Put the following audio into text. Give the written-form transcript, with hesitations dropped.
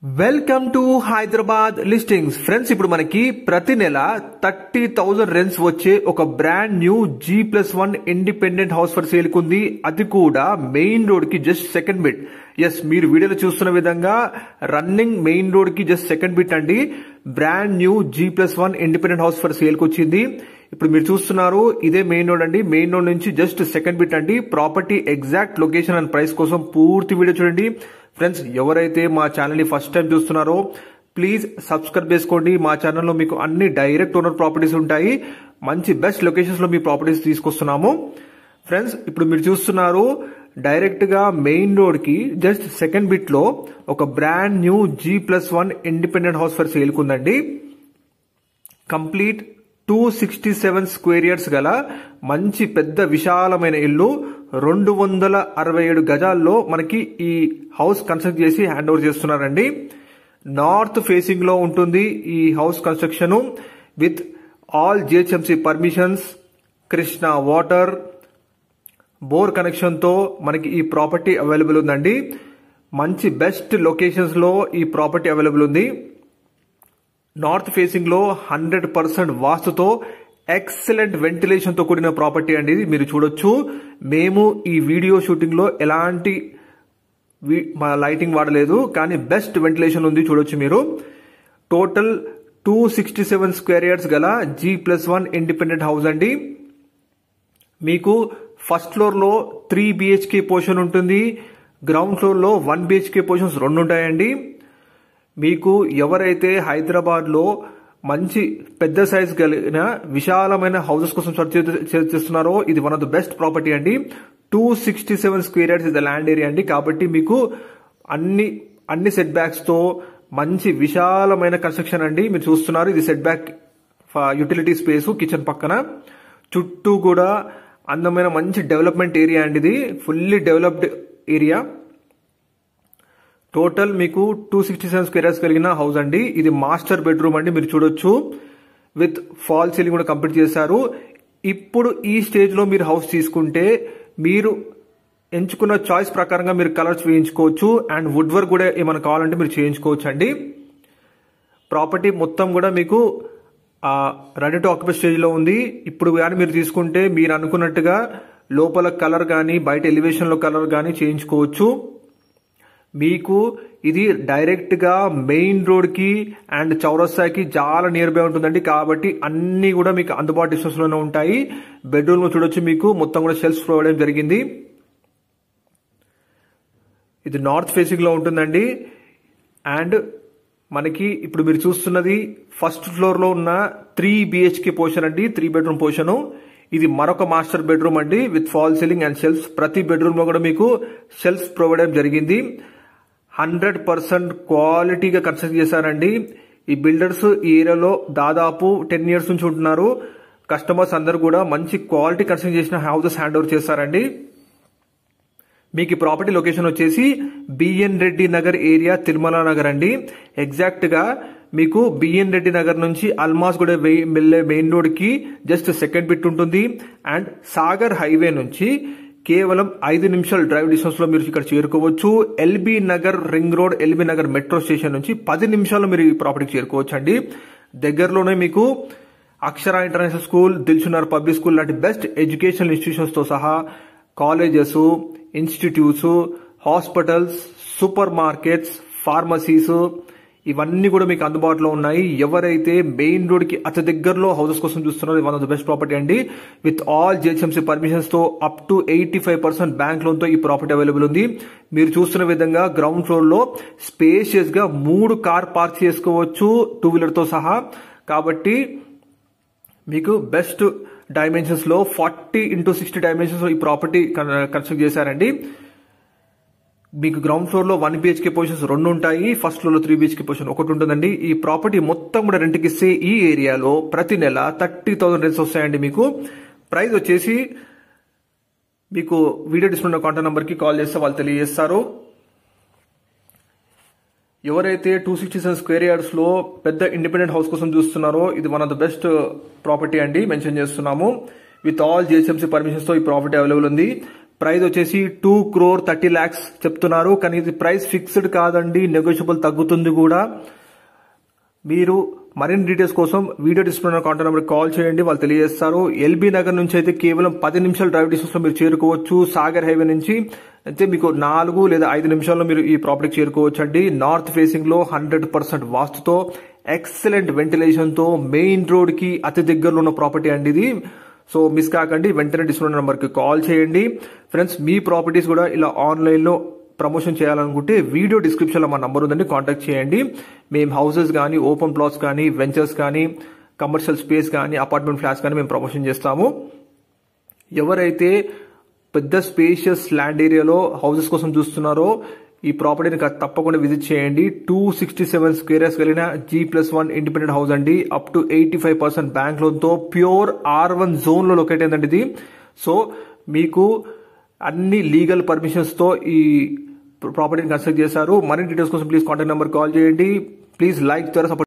Welcome to Hyderabad listings friends. ఇప్పుడు మనకి ప్రతి నెల 30,000 రెంట్స్ వచ్చే ఒక brand new G+1 independent house for sale కుంది. అది కూడా మెయిన్ రోడ్ కి జస్ట్ సెకండ్ బిట్. ఎస్, మీరు వీడియోలో చూస్తున్న విధంగా రన్నింగ్ మెయిన్ రోడ్ కి జస్ట్ సెకండ్ బిట్ అండి. Brand new G+1 independent house for sale కు వచ్చింది. ఇప్పుడు మీరు చూస్తున్నారు, ఇదే మెయిన్ రోడ్ అండి. మెయిన్ రోడ్ నుంచి జస్ట్ సెకండ్ బిట్ అండి. Property exact location and price కోసం పూర్తి వీడియో చూడండి. ఫ్రెండ్స్, ఎవరైతే మా ఛానల్ ని ఫస్ట్ టైం చూస్తున్నారో ప్లీజ్ సబ్స్క్రైబ్ చేసుకోండి. మా ఛానల్లో మీకు అన్ని డైరెక్ట్ ఓనర్ ప్రాపర్టీస్ ఉంటాయి. మంచి బెస్ట్ లొకేషన్స్ లో మీ ప్రాపర్టీస్ తీసుకొస్తున్నాము. ఫ్రెండ్స్, ఇప్పుడు మీరు చూస్తున్నారు, డైరెక్ట్ గా మెయిన్ రోడ్ కి జస్ట్ సెకండ్ బిట్ లో ఒక brand new G+1 independent house for sale కుందండి. కంప్లీట్ 267 స్క్వేర్ యార్డ్స్ గల మంచి పెద్ద విశాలమైన ఇల్లు. 267 గజాల్లో మనకి ఈ హౌస్ కన్స్ట్రక్ట్ చేసి హ్యాండ్ ఓవర్ చేస్తున్నారండి. నార్త్ ఫేసింగ్ లో ఉంటుంది ఈ house construction with all GHMC permissions, Krishna water, bore connection తో మనకి ఈ ప్రాపర్టీ అవైలబుల్ ఉందండి. మంచి బెస్ట్ లొకేషన్స్ లో ఈ ప్రాపర్టీ అవైలబుల్ ఉంది. నార్త్ ఫేసింగ్ లో 100% వాస్తుతో ఎక్సలెంట్ వెంటిలేషన్ తో కూడిన ప్రాపర్టీ అండి. ఇది మీరు చూడొచ్చు. మేము ఈ వీడియో షూటింగ్ లో ఎలాంటి లైటింగ్ వాడలేదు, కానీ బెస్ట్ వెంటిలేషన్ ఉంది, చూడొచ్చు మీరు. టోటల్ 267 స్క్వేర్ యార్డ్స్ గల G+1 ఇండిపెండెంట్ హౌస్ అండి. మీకు ఫస్ట్ ఫ్లోర్ లో 3 BHK పోర్షన్ ఉంటుంది. గ్రౌండ్ ఫ్లోర్ లో 1 BHK పోర్షన్స్ 2 ఉంటాయండి. మీకు ఎవరైతే హైదరాబాద్ లో మంచి పెద్ద సైజ్ కలిగిన విశాలమైన హౌసెస్ కోసం సర్చ్ చేస్తున్నారో ఇది one of the best property అండి. 267 స్క్వేర్ యార్డ్స్ ఇది ల్యాండ్ ఏరియా అండి. కాబట్టి మీకు అన్ని సెట్ బ్యాక్స్ తో మంచి విశాలమైన కన్స్ట్రక్షన్ అండి. మీరు చూస్తున్నారు, ఇది set back utility space kitchen పక్కన. చుట్టూ కూడా అందమైన మంచి డెవలప్మెంట్ ఏరియా అండి. ఇది ఫుల్లీ డెవలప్డ్ ఏరియా. టోటల్ మీకు 267 స్క్వేర్ యార్డ్స్ కలిగిన హౌస్ అండి. ఇది మాస్టర్ బెడ్రూమ్ అండి, మీరు చూడొచ్చు. విత్ ఫాల్ సీలింగ్ కూడా కంప్లీట్ చేశారు. ఇప్పుడు ఈ స్టేజ్ లో మీరు హౌస్ తీసుకుంటే మీరు ఎంచుకున్న చాయిస్ ప్రకారంగా మీరు కలర్స్ వేయించుకోవచ్చు. అండ్ వుడ్ వర్క్ కూడా ఏమైనా కావాలంటే మీరు చేయించుకోవచ్చు అండి. ప్రాపర్టీ మొత్తం కూడా మీకు రెడీ టు ఆక్యుపై స్టేజ్ లో ఉంది. ఇప్పుడు కానీ మీరు తీసుకుంటే మీరు అనుకున్నట్టుగా లోపల కలర్ కానీ బయట ఎలివేషన్ లో కలర్ కానీ చేయించుకోవచ్చు. మీకు ఇది డైరెక్ట్ గా మెయిన్ రోడ్ కి అండ్ చౌరస్తాకి చాలా నియర్ బై ఉంటుందండి. కాబట్టి అన్ని కూడా మీకు అందుబాటు డిస్టెన్స్ లోనే ఉంటాయి. బెడ్రూమ్ లో చూడొచ్చు, మీకు మొత్తం కూడా షెల్ఫ్స్ ప్రొవైడ్ చేయడం జరిగింది. ఇది నార్త్ ఫేసింగ్ లో ఉంటుందండి. అండ్ మనకి ఇప్పుడు మీరు చూస్తున్నది ఫస్ట్ ఫ్లోర్ లో ఉన్న 3 BHK పోర్షన్ అండి, 3 బెడ్రూమ్ పోర్షన్. ఇది మరొక మాస్టర్ బెడ్రూమ్ అండి with fall ceiling and shelves. ప్రతి బెడ్రూమ్ లో కూడా మీకు షెల్ఫ్స్ ప్రొవైడ్ చేయడం జరిగింది. 100% క్వాలిటీగా కన్స్ట్రక్ట్ చేశారండి. ఈ బిల్డర్స్ ఈ ఏరియాలో దాదాపు 10 years నుంచి ఉంటున్నారు. కస్టమర్స్ అందరూ కూడా మంచి క్వాలిటీ కన్స్ట్రక్ట్ చేసిన హౌసెస్ హ్యాండ్ ఓవర్ చేస్తారండి. మీకు ఈ ప్రాపర్టీ లొకేషన్ వచ్చేసి బిఎన్ రెడ్డి నగర్ ఏరియా, తిరుమల నగర్ అండి. ఎగ్జాక్ట్ గా మీకు బిఎన్ రెడ్డి నగర్ నుంచి అల్మాస్ కూడా వెళ్ళే మెయిన్ రోడ్ కి జస్ట్ సెకండ్ బిట్ ఉంటుంది. అండ్ సాగర్ హైవే నుంచి కేవలం 5 నిమిషాల డ్రైవ్ డిస్టెన్స్ లో మీరు ఇక్కడ చేరుకోవచ్చు. LB Nagar ring road, LB Nagar metro station నుంచి 10 నిమిషాల్లో మీరు ఈ ప్రాపర్టీకి చేరుకోవచ్చు అండి. దగ్గరలోనే మీకు Akshara international school, Dilsukhnagar public school లాంటి బెస్ట్ ఎడ్యుకేషనల్ ఇన్స్టిట్యూషన్స్ తో సహా colleges, institutes, hospitals, supermarkets, pharmacies ఇవన్నీ కూడా మీకు అందుబాటులో ఉన్నాయి. ఎవరైతే మెయిన్ రోడ్ కి అతి దగ్గరలో హౌసెస్ కోసం చూస్తున్నారో one of the best property అండి. విత్ ఆల్ GHMC పర్మిషన్స్ తో అప్ టు 85% బ్యాంక్ లోన్ తో ఈ ప్రాపర్టీ అవైలబుల్ ఉంది. మీరు చూస్తున్న విధంగా గ్రౌండ్ ఫ్లోర్ లో స్పేషియస్ గా 3 కార్ పార్క్ చేసుకోవచ్చు 2 వీలర్ తో సహా. కాబట్టి మీకు బెస్ట్ డైమెన్షన్స్ లో 40x60 డైమెన్షన్స్ ఈ ప్రాపర్టీ కన్స్ట్రక్ట్ చేశారండి. మీకు గ్రౌండ్ ఫ్లోర్ లో 1 BHK పొజిషన్స్ 2 ఉంటాయి. ఫస్ట్ ఫ్లోర్ లో 3 BHK పొజిషన్ 1 ఉంటుందండి. ఈ ప్రాపర్టీ మొత్తం కూడా రెంట్కి ఇస్తే ఈ ఏరియాలో ప్రతి నెల 30,000 రెంట్స్ వస్తాయండి. మీకు ప్రైస్ వచ్చేసి మీకు వీడియో డిస్ప్లే కాంటాక్ట్ నంబర్ కి కాల్ చేస్తే వాళ్ళు తెలియజేస్తారు. ఎవరైతే 267 స్క్వేర్ యార్డ్స్ లో పెద్ద ఇండిపెండెంట్ హౌస్ కోసం చూస్తున్నారో ఇది one of the best property అండి, మెన్షన్ చేస్తున్నాము. విత్ ఆల్ GHMC పర్మిషన్స్ తో ఈ ప్రాపర్టీ అవైలబుల్ ఉంది. ప్రైస్ వచ్చేసి 2,30,00,000 చెప్తున్నారు. కానీ ఇది ప్రైస్ ఫిక్స్డ్ కాదండి, నెగోషియబుల్ తగ్గుతుంది కూడా. మీరు మరిన్ని డీటెయిల్స్ కోసం video display contact number call చేయండి, వాళ్ళు తెలియజేస్తారు. ఎల్బీ నగర్ నుంచి అయితే కేవలం 10 నిమిషాల డ్రైవ్ డిస్టెన్స్ లో మీరు చేరుకోవచ్చు. సాగర్ హైవే నుంచి అయితే మీకు 4 లేదా 5 నిమిషాల్లో మీరు ఈ ప్రాపర్టీకి చేరుకోవచ్చు అండి. నార్త్ ఫేసింగ్ లో 100% వాస్తుతో, ఎక్సలెంట్ వెంటిలేషన్ తో, మెయిన్ రోడ్ కి అతి దగ్గరలో ఉన్న ప్రాపర్టీ అండి ఇది. సో మిస్ కాకండి, వెంటనే డిస్ప్లే నెంబర్ కి కాల్ చేయండి. ఫ్రెండ్స్, మీ ప్రాపర్టీస్ కూడా ఇలా ఆన్లైన్ లో ప్రమోషన్ చేయాలనుకుంటే వీడియో డిస్క్రిప్షన్ లో మా నంబర్ ఉందండి, కాంటాక్ట్ చేయండి. మేము హౌసెస్ కానీ, ఓపెన్ ప్లాట్స్ కానీ, వెంచర్స్ కానీ, కమర్షియల్ స్పేస్ కానీ, అపార్ట్మెంట్ ఫ్లాట్స్ కానీ మేము ప్రమోషన్ చేస్తాము. ఎవరైతే పెద్ద స్పేషియస్ ల్యాండ్ ఏరియాలో హౌసెస్ కోసం చూస్తున్నారో ఈ ప్రాపర్టీని తప్పకుండా విజిట్ చేయండి. 267 స్క్వేర్ యార్డ్స్ కలిగిన G+1 ఇండిపెండెంట్ హౌస్ అండి. అప్ టు 85% బ్యాంక్ లోన్ తో ప్యూర్ R1 జోన్ లో లొకేట్ అయిందండి ఇది. సో మీకు అన్ని లీగల్ పర్మిషన్స్ తో ఈ ప్రాపర్టీని కన్స్ట్రక్ట్ చేశారు. మరిన్ని డీటెయిల్స్ కోసం ప్లీజ్ కాంటాక్ట్ నెంబర్ కాల్ చేయండి. ప్లీజ్ లైక్ ద్వారా సపోర్ట్